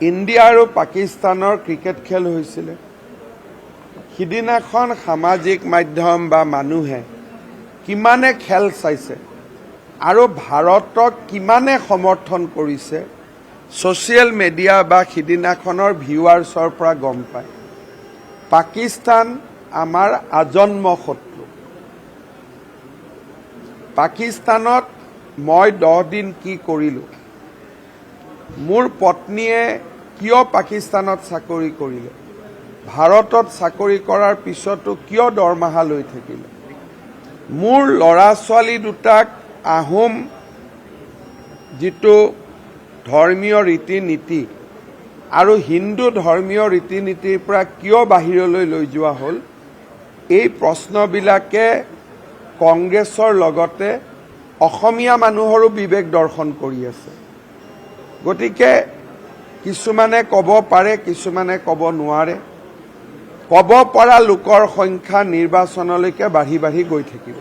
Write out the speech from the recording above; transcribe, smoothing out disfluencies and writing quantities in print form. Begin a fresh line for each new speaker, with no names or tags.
India আৰু পাকিস্তানৰ cricket খেল হৈছিলে। সিদিনাখন সামাজিক মাধ্যম বা মানুহে কিমানে খেল চাইছে আৰু ভাৰতক কিমানে সমৰ্থন কৰিছে ছ'চিয়েল মিডিয়া বা সিদিনাখনৰ ভিউৱাৰ্ছৰ পৰা গম পায়। পাকিস্তান আমাৰ আজন্ম শত্ৰু। পাকিস্তানত মই 10 দিন কি কৰিলোঁ, মোৰ পত্নীয়ে কিয় পাকিস্তানত চাকৰি কৰিলে, ভাৰতত চাকৰি কৰাৰ পিছতো কিয় দৰমহা লৈ থাকিলে, মোৰ ল'ৰা ছোৱালী দুটাক আহোম যিটো ধৰ্মীয় ৰীতি নীতি আৰু হিন্দু ধৰ্মীয় ৰীতি নীতিৰ পৰা কিয় বাহিৰলৈ লৈ যোৱা হ'ল, এই প্ৰশ্নবিলাকে কংগ্ৰেছৰ লগতে অসমীয়া মানুহৰো বিবেক দৰ্শন কৰি আছে। গতিকে কিছুমানে ক'ব পাৰে, কিছুমানে ক'ব নোৱাৰে। ক'ব পৰা লোকৰ সংখ্যা নিৰ্বাচনলৈকে বাঢ়ি বাঢ়ি গৈ থাকিব।